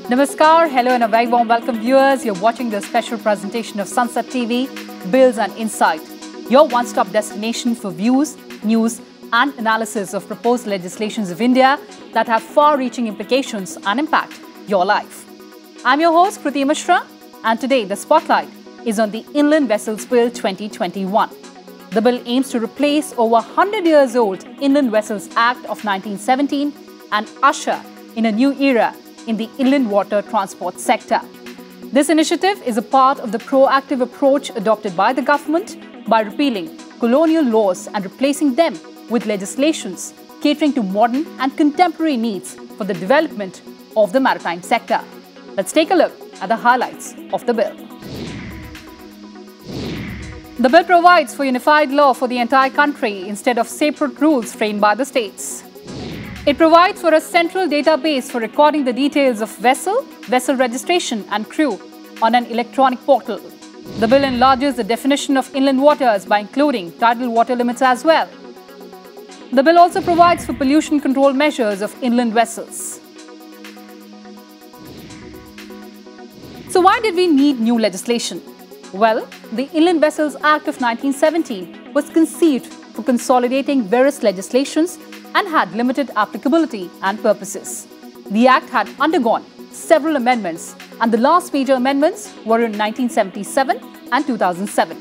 Namaskar, hello and a very warm welcome viewers. You're watching the special presentation of Sansad TV, Bills and Insight, your one-stop destination for views, news and analysis of proposed legislations of India that have far-reaching implications and impact your life. I'm your host, Kriti Mishra, and today the spotlight is on the Inland Vessels Bill 2021. The bill aims to replace over 100 years old Inland Vessels Act of 1917 and usher in a new era in the inland water transport sector. This initiative is a part of the proactive approach adopted by the government by repealing colonial laws and replacing them with legislations catering to modern and contemporary needs for the development of the maritime sector. Let's take a look at the highlights of the bill. The bill provides for unified law for the entire country instead of separate rules framed by the states. It provides for a central database for recording the details of vessel registration and crew on an electronic portal. The bill enlarges the definition of inland waters by including tidal water limits as well. The bill also provides for pollution control measures of inland vessels. So why did we need new legislation? Well, the Inland Vessels Act of 1917 was conceived for consolidating various legislations and had limited applicability and purposes. The Act had undergone several amendments, and the last major amendments were in 1977 and 2007.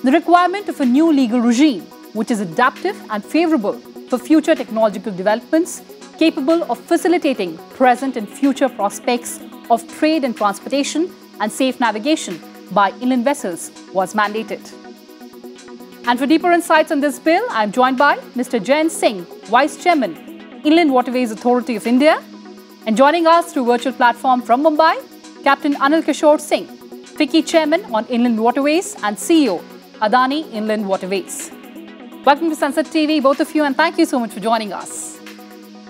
The requirement of a new legal regime, which is adaptive and favourable for future technological developments, capable of facilitating present and future prospects of trade and transportation and safe navigation by inland vessels, was mandated. And for deeper insights on this bill, I am joined by Mr. Jayant Singh, Vice Chairman, Inland Waterways Authority of India, and joining us through virtual platform from Mumbai, Captain Anil Kishore Singh, FICCI Chairman on Inland Waterways and CEO, Adani Inland Waterways. Welcome to Sansad TV, both of you, and thank you so much for joining us.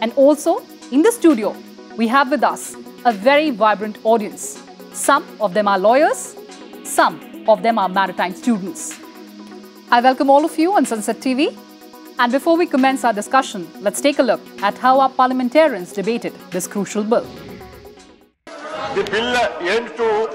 And also, in the studio, we have with us a very vibrant audience. Some of them are lawyers, some of them are maritime students. I welcome all of you on Sansad TV. And before we commence our discussion, let's take a look at how our parliamentarians debated this crucial bill. The bill aims to,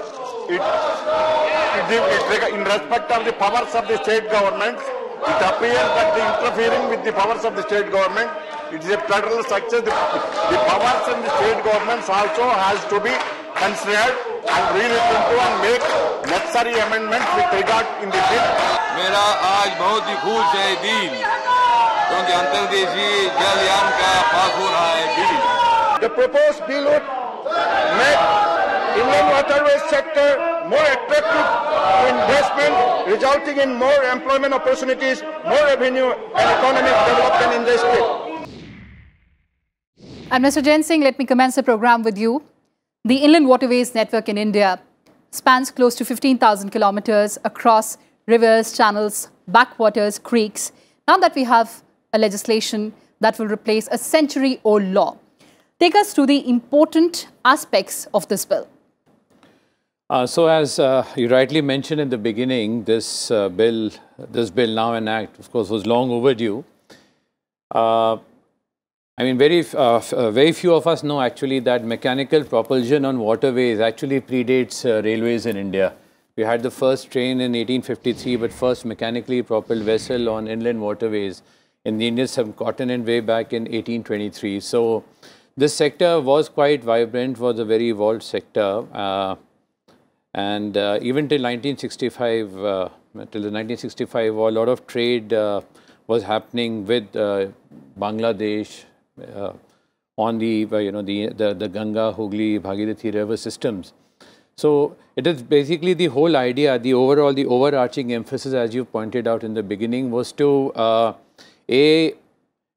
in respect of the powers of the state government, it appears that the interfering with the powers of the state government, it is a federal structure. The powers of the state governments also has to be considered and re-looked into and make necessary amendments with regard in the bill. मेरा आज बहुत ही खुश है दिन क्योंकि अंतर्देशीय जलयान का पास हो रहा है bill. The proposed bill would make inland waterways sector more attractive to investment, resulting in more employment opportunities, more revenue and economic development in the state. And Mr. Jayant Singh, let me commence the program with you. The Inland Waterways network in India spans close to 15,000 kilometers across rivers, channels, backwaters, creeks. Now that we have a legislation that will replace a century-old law, take us through the important aspects of this bill. So as you rightly mentioned in the beginning, this bill now an act, of course, was long overdue. I mean, very few of us know actually that mechanical propulsion on waterways actually predates railways in India. We had the first train in 1853, but first mechanically propelled vessel on inland waterways in the Indian subcontinent way back in 1823. So this sector was quite vibrant, was a very evolved sector. And even till 1965, till the 1965 war, a lot of trade was happening with Bangladesh on the the Ganga, Hooghly, Bhagirathi river systems. So it is basically the whole idea, the overarching emphasis, as you pointed out in the beginning, was to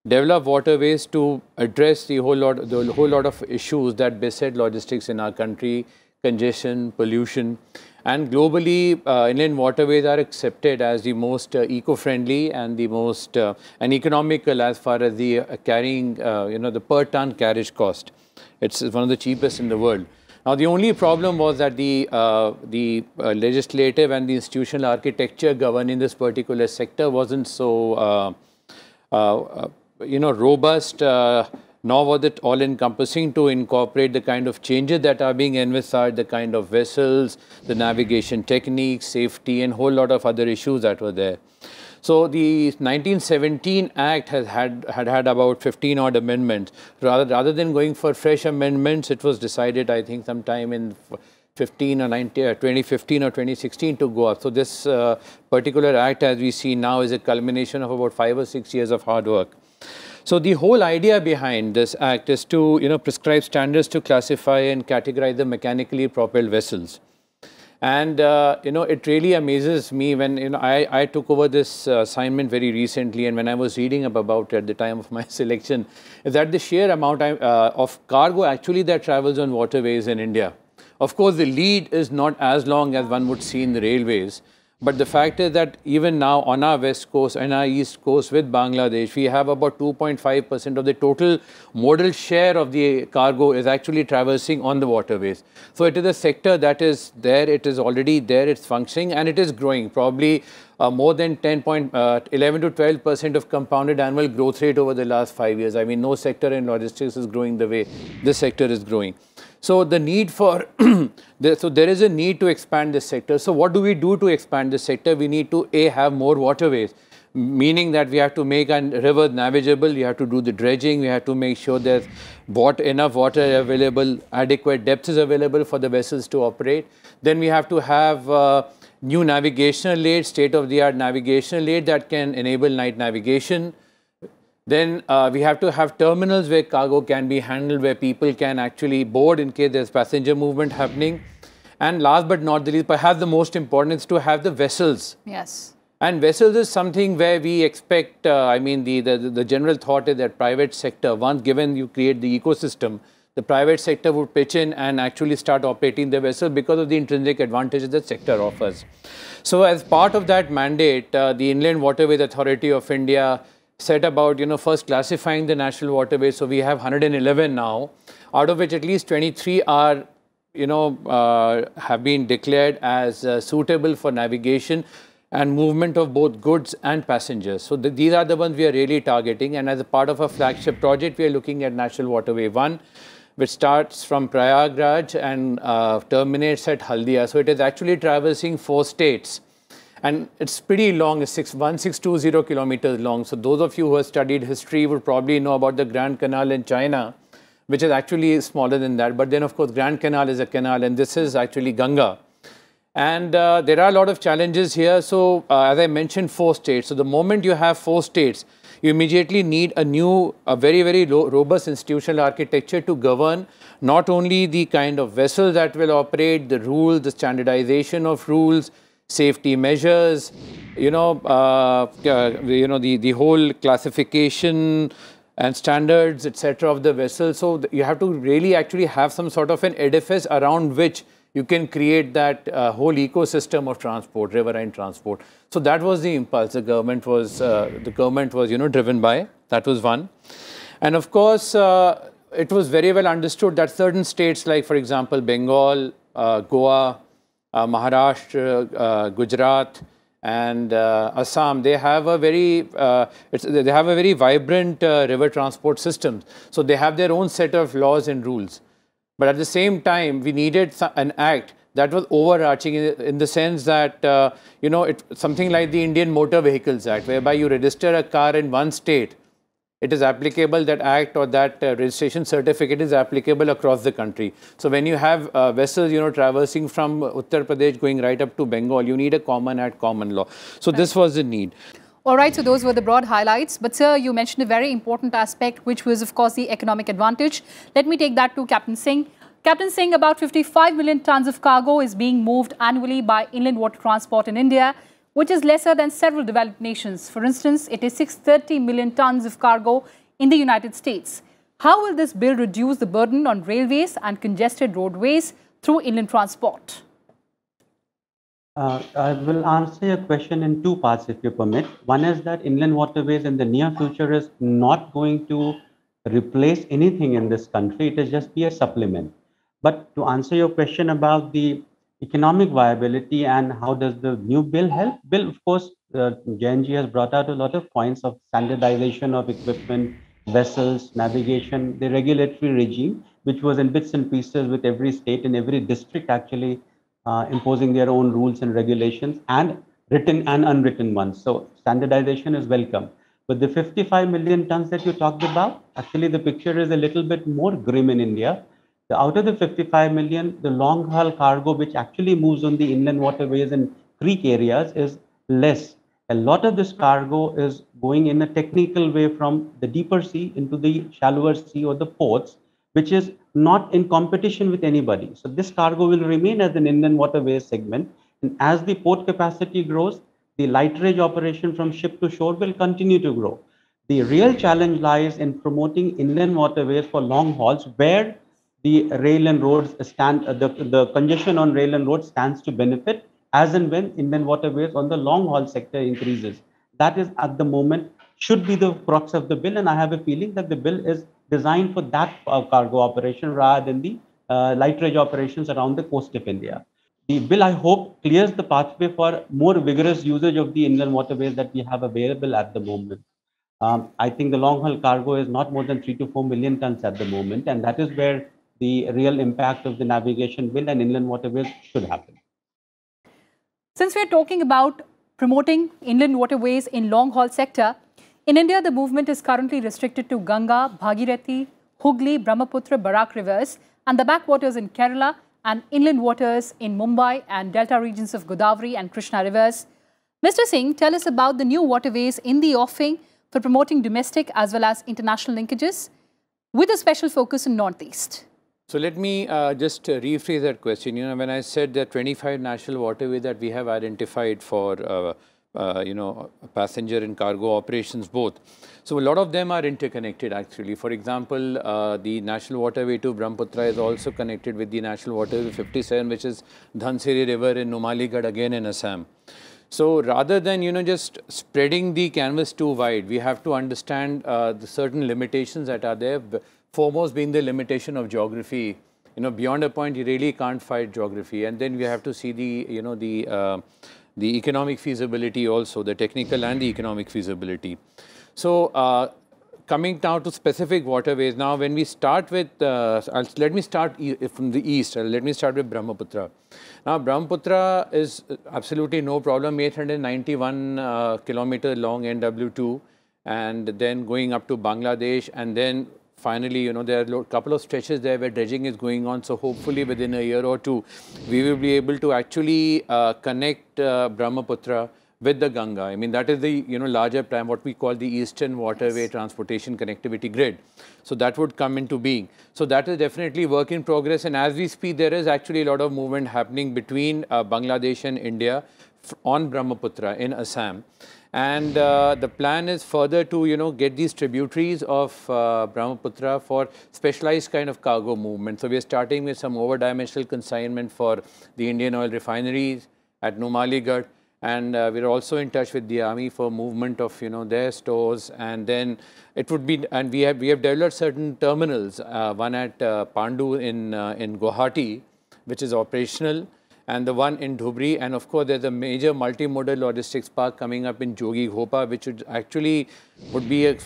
develop waterways to address the whole lot of issues that beset logistics in our country, congestion, pollution, and globally inland waterways are accepted as the most eco-friendly and the most and economical as far as the carrying the per ton carriage cost. It's one of the cheapest in the world. Now, the only problem was that the legislative and the institutional architecture governing this particular sector wasn't so, robust, nor was it all-encompassing to incorporate the kind of changes that are being envisaged, the kind of vessels, the navigation techniques, safety, and a whole lot of other issues that were there. So the 1917 Act has had about 15 odd amendments. Rather than going for fresh amendments, it was decided, I think, sometime in 2015 or 2016 to go up. So this particular act, as we see now, is a culmination of about 5 or 6 years of hard work. So the whole idea behind this act is to, prescribe standards to classify and categorize the mechanically propelled vessels. And, it really amazes me when, I took over this assignment very recently, and when I was reading about it at the time of my selection, is that the sheer amount of cargo actually that travels on waterways in India. Of course, the lead is not as long as one would see in the railways. But the fact is that even now on our west coast and our east coast with Bangladesh, we have about 2.5% of the total modal share of the cargo is actually traversing on the waterways. So it is a sector that is there, it is already there, it's functioning, and it is growing. Probably more than 11 to 12% of compounded annual growth rate over the last 5 years. I mean, no sector in logistics is growing the way this sector is growing. So the need for, so there is a need to expand this sector. So what do we do to expand this sector? We need to have more waterways, meaning that we have to make a river navigable, we have to do the dredging, we have to make sure there's enough water available, adequate depth is available for the vessels to operate. Then we have to have new navigational aids, state-of-the-art navigational aid that can enable night navigation. Then we have to have terminals where cargo can be handled, where people can actually board in case there's passenger movement happening. And last but not the least, perhaps the most important is to have the vessels. Yes. And vessels is something where we expect, the general thought is that private sector, once given you create the ecosystem, the private sector would pitch in and actually start operating the vessel because of the intrinsic advantages the sector offers. So as part of that mandate, the Inland Waterways Authority of India set about, first classifying the national waterways. So we have 111 now, out of which at least 23 are, have been declared as suitable for navigation and movement of both goods and passengers. So these are the ones we are really targeting. And as a part of a flagship project, we are looking at National Waterway 1, which starts from Prayagraj and terminates at Haldia. So it is actually traversing 4 states. And it's pretty long, it's 1620 kilometers long. So those of you who have studied history would probably know about the Grand Canal in China, which is actually smaller than that. But then, of course, Grand Canal is a canal, and this is actually Ganga. And there are a lot of challenges here. So as I mentioned, 4 states. So the moment you have 4 states, you immediately need a very, very robust institutional architecture to govern not only the kind of vessels that will operate, the rules, the standardization of rules, safety measures, the whole classification and standards, etc. of the vessel. So you have to really actually have some sort of an edifice around which you can create that whole ecosystem of transport, riverine transport. So that was the impulse the government was driven by. That was one. And of course, it was very well understood that certain states like, for example, Bengal, Goa, Maharashtra, Gujarat, and Assam, they have a very vibrant river transport system. So they have their own set of laws and rules. But at the same time, we needed an act that was overarching in the sense that, it's something like the Indian Motor Vehicles Act, whereby you register a car in one state, it is applicable, that act or that registration certificate is applicable across the country. So when you have vessels, traversing from Uttar Pradesh going right up to Bengal, you need a common act, common law. So this was the need. All right, so those were the broad highlights. But sir, you mentioned a very important aspect, which was, of course, the economic advantage. Let me take that to Captain Singh. Captain Singh, about 55 million tons of cargo is being moved annually by inland water transport in India, which is lesser than several developed nations. For instance, it is 630 million tons of cargo in the United States. How will this bill reduce the burden on railways and congested roadways through inland transport? I will answer your question in 2 parts, if you permit. One is that inland waterways in the near future is not going to replace anything in this country. It will just be a supplement. But to answer your question about the economic viability and how does the new bill help? Bill, of course, Jayant has brought out a lot of points of standardization of equipment, vessels, navigation, the regulatory regime, which was in bits and pieces with every state and every district actually imposing their own rules and regulations, and written and unwritten ones. So standardization is welcome. But the 55 million tons that you talked about, actually the picture is a little bit more grim in India. Out of the 55 million, the long haul cargo, which actually moves on the inland waterways and creek areas, is less. A lot of this cargo is going in a technical way from the deeper sea into the shallower sea or the ports, which is not in competition with anybody. So this cargo will remain as an inland waterways segment. And as the port capacity grows, the light rage operation from ship to shore will continue to grow. The real challenge lies in promoting inland waterways for long hauls, where the rail and roads the congestion on rail and roads stands to benefit as and when inland waterways on the long haul sector increases. That is at the moment should be the crux of the bill, and I have a feeling that the bill is designed for that cargo operation rather than the light rage operations around the coast of India. The bill, I hope, clears the pathway for more vigorous usage of the inland waterways that we have available at the moment. I think the long haul cargo is not more than 3 to 4 million tons at the moment, and that is where the real impact of the navigation bill and inland waterways should happen. Since we are talking about promoting inland waterways in long haul sector, in India the movement is currently restricted to Ganga, Bhagirathi, Hooghly, Brahmaputra, Barak rivers and the backwaters in Kerala and inland waters in Mumbai and delta regions of Godavari and Krishna rivers. Mr. Singh, tell us about the new waterways in the offing for promoting domestic as well as international linkages with a special focus in Northeast. So let me just rephrase that question. You know, when I said there are 25 national waterways that we have identified for, passenger and cargo operations both. So a lot of them are interconnected actually. For example, the national waterway to Brahmaputra is also connected with the national waterway 57, which is Dhansiri River in Numaligarh again in Assam. So rather than, just spreading the canvas too wide, we have to understand the certain limitations that are there. Foremost being the limitation of geography. Beyond a point, you really can't fight geography. And then we have to see the economic feasibility also, the technical and the economic feasibility. So coming down to specific waterways, now when we start with, let me start from the east, let me start with Brahmaputra. Now Brahmaputra is absolutely no problem, 891 kilometer long NW2, and then going up to Bangladesh, and then finally, there are a couple of stretches there where dredging is going on. So hopefully within a year or two, we will be able to actually connect Brahmaputra with the Ganga. I mean, that is the larger plan, what we call the Eastern Waterway Transportation Connectivity Grid. So that would come into being. So that is definitely work in progress. And as we speak, there is actually a lot of movement happening between Bangladesh and India on Brahmaputra in Assam. And the plan is further to, get these tributaries of Brahmaputra for specialized kind of cargo movement. So we are starting with some over-dimensional consignment for the Indian oil refineries at Numaligarh. And we're also in touch with the army for movement of, their stores. And then it would be, and we have developed certain terminals, one at Pandu in Guwahati, which is operational, and the one in Dhubri, and of course there's a major multimodal logistics park coming up in Jogi Ghopa, which would actually be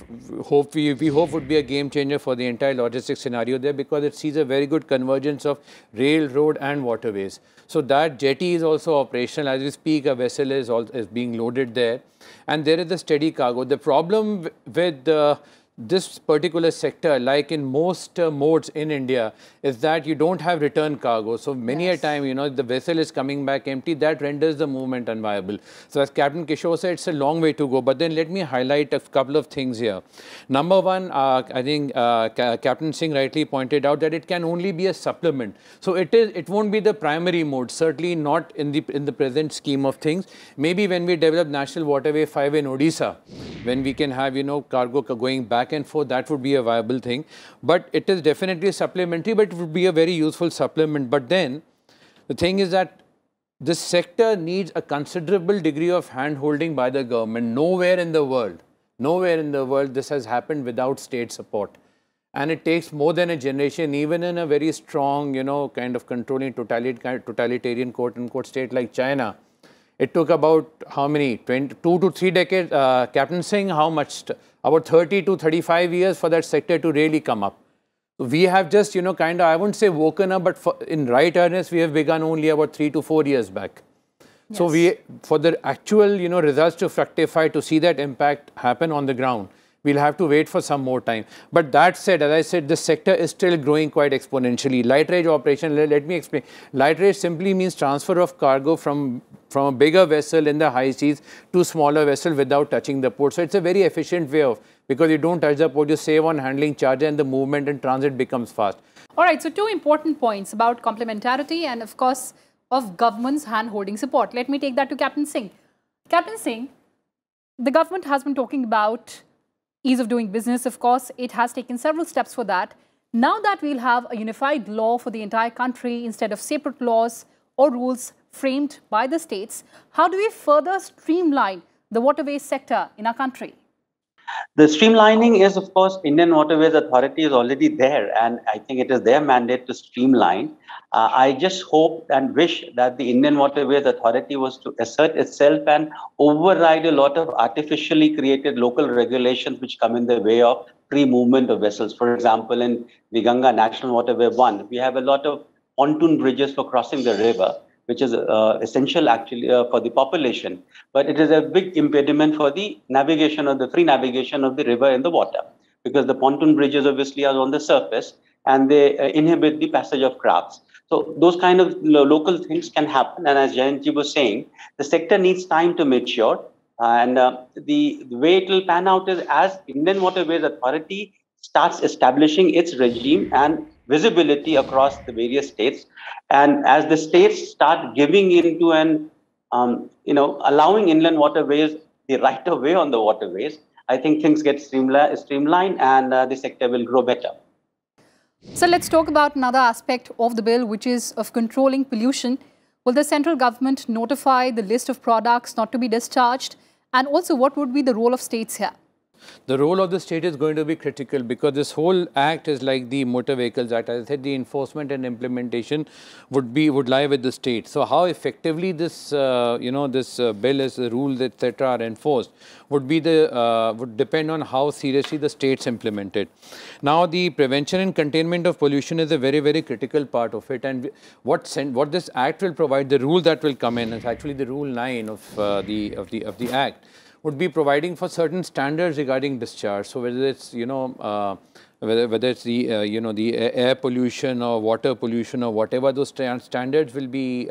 we hope would be a game changer for the entire logistics scenario there, because it sees a very good convergence of rail, road and waterways. So that jetty is also operational. As we speak, a vessel is being loaded there, and there is a steady cargo. The problem with this particular sector, like in most modes in India, is that you don't have return cargo. So many a time, the vessel is coming back empty. That renders the movement unviable. So as Captain Kishore said, it's a long way to go. But then let me highlight a couple of things here. Number one, I think Captain Singh rightly pointed out that it can only be a supplement. So it won't be the primary mode. Certainly not in the present scheme of things. Maybe when we develop National Waterway 5 in Odisha, when we can have cargo going back and forth, that would be a viable thing. But it is definitely supplementary, but it would be a very useful supplement. But then the thing is that this sector needs a considerable degree of hand-holding by the government. Nowhere in the world this has happened without state support. And it takes more than a generation, even in a very strong, kind of controlling totalitarian quote-unquote state like China. It took about how many, 2 to 3 decades, Captain Singh, how much? About 30 to 35 years for that sector to really come up. So we have just, kind of, I wouldn't say woken up, but in right earnest, we have begun only about 3 to 4 years back. Yes. So for the actual, results to fructify, to see that impact happen on the ground, we'll have to wait for some more time. But that said, as I said, the sector is still growing quite exponentially. Light rage operation, let me explain. Light rage simply means transfer of cargo from a bigger vessel in the high seas to smaller vessel without touching the port. So it's a very efficient way of, because you don't touch the port, you save on handling charge and the movement and transit becomes fast. All right, so 2 important points about complementarity and of course of government's hand-holding support. Let me take that to Captain Singh. Captain Singh, the government has been talking about ease of doing business, of course. It has taken several steps for that. Now that we'll have a unified law for the entire country instead of separate laws or rules framed by the states, how do we further streamline the waterways sector in our country? The streamlining is, of course, Indian Waterways Authority is already there, and I think it is their mandate to streamline. I just hope and wish that the Indian Waterways Authority was to assert itself and override a lot of artificially created local regulations which come in the way of free movement of vessels. For example, in the Ganga National Waterway 1, we have a lot of pontoon bridges for crossing the river, which is essential actually for the population. But it is a big impediment for the navigation of the free navigation of the river in the water, because the pontoon bridges obviously are on the surface and they inhibit the passage of crafts. So those kind of local things can happen. And as Jayant was saying, the sector needs time to mature. And the way it will pan out is as Indian Waterways Authority starts establishing its regime and visibility across the various states. And as the states start giving into and, allowing inland waterways the right of way on the waterways, I think things get streamlined and the sector will grow better. So let's talk about another aspect of the bill, which is of controlling pollution. Will the central government notify the list of products not to be discharged? And also, what would be the role of states here? The role of the state is going to be critical, because this whole act is like the Motor Vehicles Act. As I said, the enforcement and implementation would lie with the state. So how effectively this this bill, as the rules, etc., are enforced would depend on how seriously the states implement it. Now, the prevention and containment of pollution is a very, very critical part of it. And what this act will provide, the rule that will come in, is actually the Rule 9 of the act, would be providing for certain standards regarding discharge. So whether it's whether it's the the air pollution or water pollution or whatever, those standards will be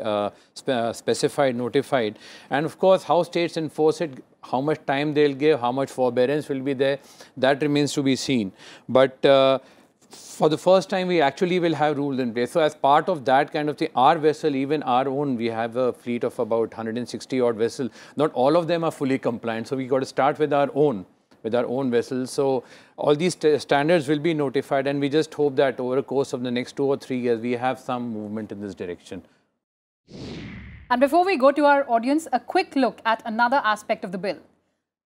specified, notified, and of course how states enforce it, how much time they'll give, how much forbearance will be there, that remains to be seen. But for the first time, we actually will have rules in place. So as part of that kind of thing, our vessel, even our own, we have a fleet of about 160 odd vessels. Not all of them are fully compliant. So we got to start with our own vessels. So all these standards will be notified, and we just hope that over the course of the next 2 or 3 years, we have some movement in this direction. And before we go to our audience, a quick look at another aspect of the bill.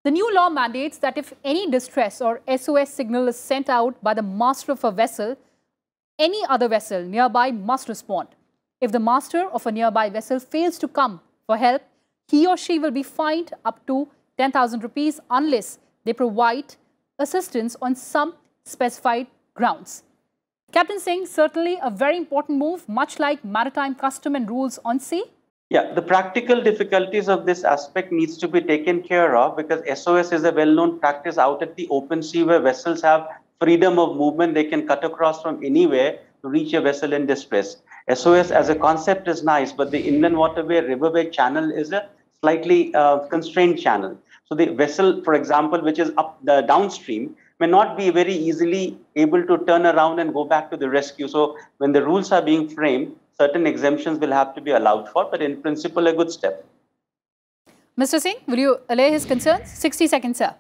The new law mandates that if any distress or SOS signal is sent out by the master of a vessel, any other vessel nearby must respond. If the master of a nearby vessel fails to come for help, he or she will be fined up to 10,000 rupees unless they provide assistance on some specified grounds. Captain Singh, certainly a very important move, much like maritime custom and rules on sea. Yeah, the practical difficulties of this aspect needs to be taken care of, because SOS is a well-known practice out at the open sea where vessels have freedom of movement. They can cut across from anywhere to reach a vessel in distress. SOS as a concept is nice, but the inland waterway riverway channel is a slightly constrained channel. So the vessel, for example, which is up the downstream, may not be very easily able to turn around and go back to the rescue. So when the rules are being framed, certain exemptions will have to be allowed for, but in principle, a good step. Mr. Singh, will you allay his concerns? 60 seconds, sir.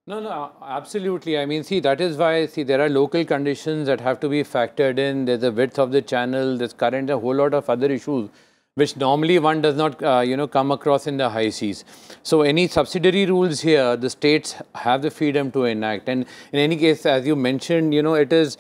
No, absolutely. I mean, see, that is why, there are local conditions that have to be factored in. There's the width of the channel, there's current, a whole lot of other issues, which normally one does not, come across in the high seas. So any subsidiary rules here, the states have the freedom to enact. And in any case, as you mentioned, it is,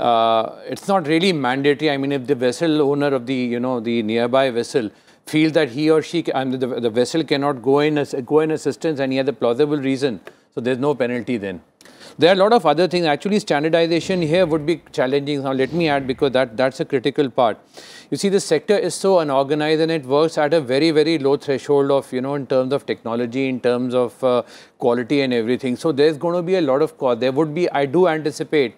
it's not really mandatory. I mean, if the vessel owner of the, the nearby vessel feels that he or she, the vessel cannot go in assistance and he has a plausible reason, so there's no penalty then. There are a lot of other things. Actually, standardization here would be challenging. Now, let me add, because that's a critical part. You see, the sector is so unorganized and it works at a very, very low threshold of, in terms of technology, in terms of quality and everything. So there's going to be a lot of cost. There would be, I do anticipate,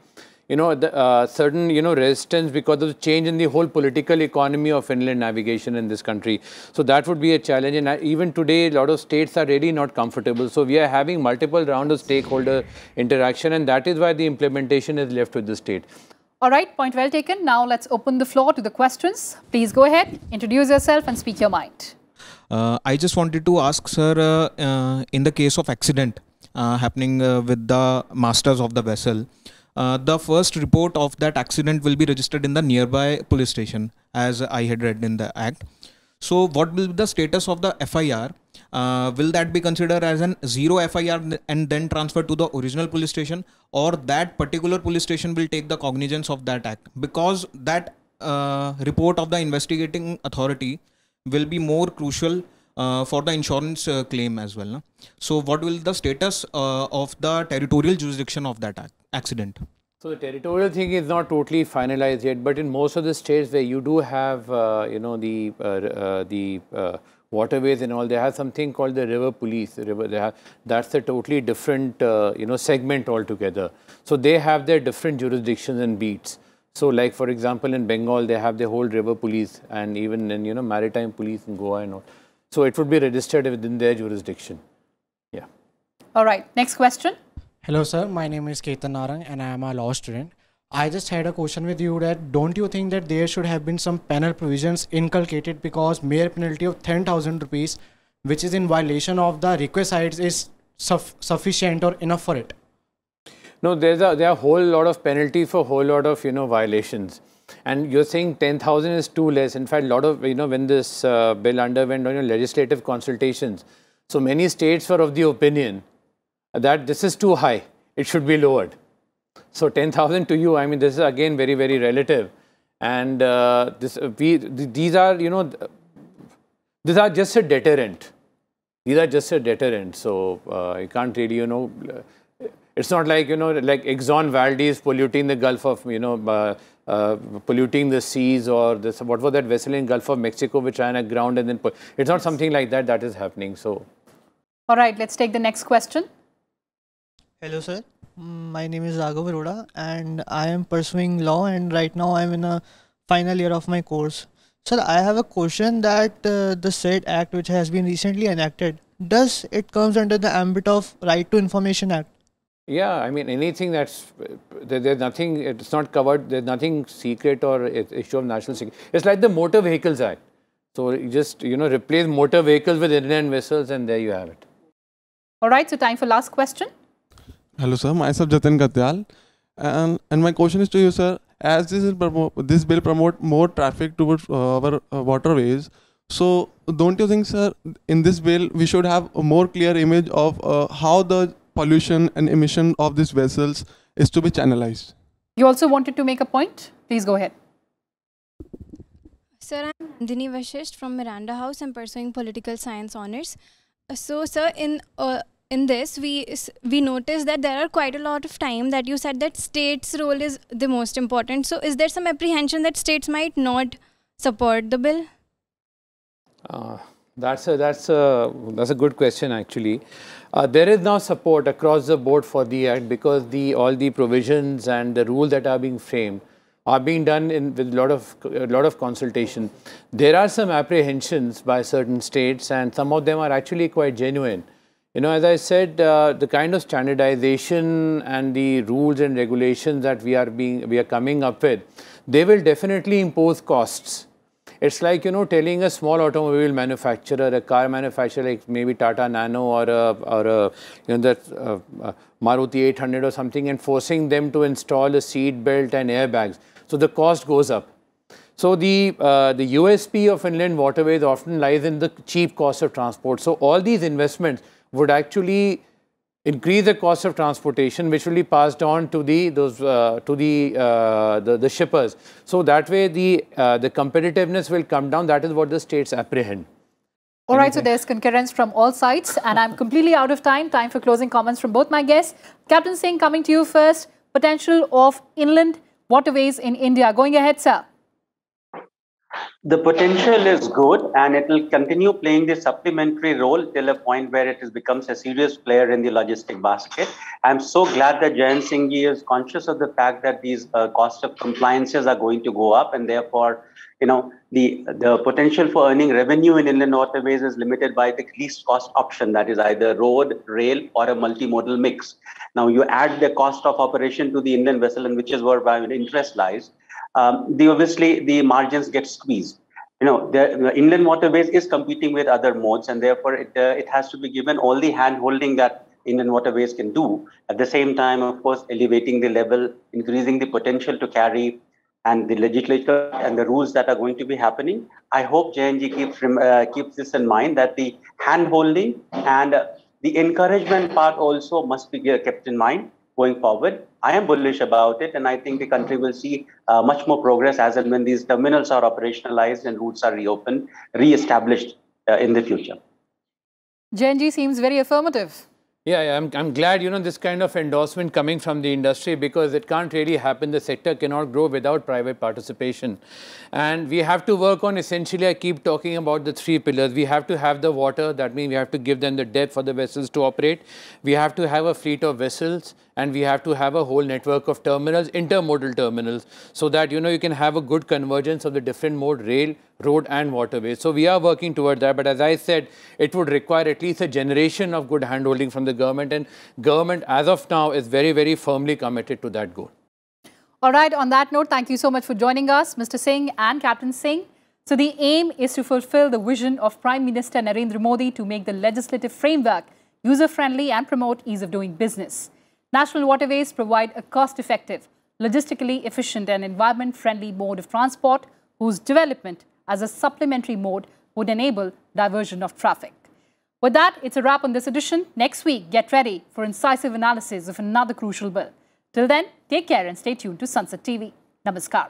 certain, resistance because of the change in the whole political economy of inland navigation in this country. So that would be a challenge. And even today, a lot of states are really not comfortable. So we are having multiple rounds of stakeholder interaction, and that is why the implementation is left with the state. All right, point well taken. Now let's open the floor to the questions. Please go ahead, introduce yourself and speak your mind. I just wanted to ask, sir, in the case of accident happening with the masters of the vessel, the first report of that accident will be registered in the nearby police station, as I had read in the act. So what will be the status of the FIR? Will that be considered as an zero FIR and then transferred to the original police station, or that particular police station will take the cognizance of that act? Because that report of the investigating authority will be more crucial for the insurance claim as well. No? So what will the status of the territorial jurisdiction of that accident? So the territorial thing is not totally finalized yet, but in most of the states where you do have, the waterways and all, they have something called the river police. That's a totally different, segment altogether. So they have their different jurisdictions and beats. So like, for example, in Bengal, they have the whole river police, and even in, maritime police in Goa and all. So it would be registered within their jurisdiction. Yeah. All right, next question. Hello sir, my name is Ketan Narang and I am a law student. I just had a question with you that don't you think that there should have been some penal provisions inculcated, because mere penalty of 10,000 rupees, which is in violation of the requisites, is sufficient or enough for it? No, there are a whole lot of penalties for a whole lot of, violations. And you're saying 10,000 is too less. In fact, a lot of, when this bill underwent legislative consultations, so many states were of the opinion that this is too high, it should be lowered. So 10,000 to you, I mean, this is again very, very relative. And these are, these are just a deterrent. These are just a deterrent. So you can't really, it's not like, like Exxon Valdez polluting the Gulf of, polluting the seas, or this, what was that vessel in Gulf of Mexico which ran aground and then, it's not something like that that is happening. So. All right, let's take the next question. Hello sir, my name is Raghav Arora and I am pursuing law, and right now I am in a final year of my course. Sir, I have a question that the said act which has been recently enacted, does it comes under the ambit of Right to Information Act? Yeah, I mean, anything that's, there's nothing, it's not covered, there's nothing secret or issue of national security. It's like the Motor Vehicles Act. So you just, replace motor vehicles with inland vessels and there you have it. All right, so time for last question. Hello sir, myself Jatin Katyal, and my question is to you sir, as this bill promote more traffic towards our waterways, so don't you think sir, in this bill we should have a more clear image of how the pollution and emission of these vessels is to be channelized? You also wanted to make a point? Please go ahead. Sir, I'm Nandini Vashisht from Miranda House. I'm pursuing political science honors. So sir, in this, we noticed that there are quite a lot of time that you said that states' role is the most important. So is there some apprehension that states might not support the bill? That's a good question actually. There is now support across the board for the act, because all the provisions and the rules that are being framed are being done with a lot of consultation. There are some apprehensions by certain states, and some of them are actually quite genuine. As I said, the kind of standardization and the rules and regulations that we are coming up with, they will definitely impose costs. It's like, telling a small automobile manufacturer, a car manufacturer like maybe Tata Nano or Maruti 800 or something, and forcing them to install a seat belt and airbags. So the cost goes up. So the USP of inland waterways often lies in the cheap cost of transport. So all these investments would actually increase the cost of transportation, which will be passed on to the shippers. So that way the competitiveness will come down. That is what the states apprehend. All right, so there's concurrence from all sides, and I'm completely out of time. Time for closing comments from both my guests. Captain Singh, coming to you first. Potential of inland waterways in India. Going ahead, sir. The potential is good, and it will continue playing the supplementary role till a point where it becomes a serious player in the logistic basket. I'm so glad that Jayant Singh is conscious of the fact that these cost of compliances are going to go up, and therefore, the potential for earning revenue in inland waterways is limited by the least cost option, that is either road, rail, or a multimodal mix. Now, you add the cost of operation to the inland vessel, and which is where our interest lies. Obviously the margins get squeezed. The inland waterways is competing with other modes, and therefore it has to be given all the hand holding that inland waterways can do. At the same time, of course, elevating the level, increasing the potential to carry, and the legislature and the rules that are going to be happening. I hope JNG keeps this in mind, that the hand holding and the encouragement part also must be kept in mind going forward. I am bullish about it, and I think the country will see much more progress as and when these terminals are operationalized and routes are reopened, re-established in the future. JNG seems very affirmative. Yeah, I'm glad, this kind of endorsement coming from the industry, because it can't really happen. The sector cannot grow without private participation. And we have to work on, essentially, I keep talking about the 3 pillars. We have to have the water. That means we have to give them the depth for the vessels to operate. We have to have a fleet of vessels, and we have to have a whole network of terminals, intermodal terminals, so that, you can have a good convergence of the different mode, rail, road and waterways. So we are working toward that. But as I said, it would require at least a generation of good handholding from the government, and government as of now is very, very firmly committed to that goal. All right, on that note, thank you so much for joining us, Mr. Singh and Captain Singh. So the aim is to fulfill the vision of Prime Minister Narendra Modi to make the legislative framework user-friendly and promote ease of doing business. National waterways provide a cost-effective, logistically efficient and environment-friendly mode of transport whose development as a supplementary mode would enable diversion of traffic. With that, it's a wrap on this edition. Next week, get ready for incisive analysis of another crucial bill. Till then, take care and stay tuned to Sansad TV. Namaskar.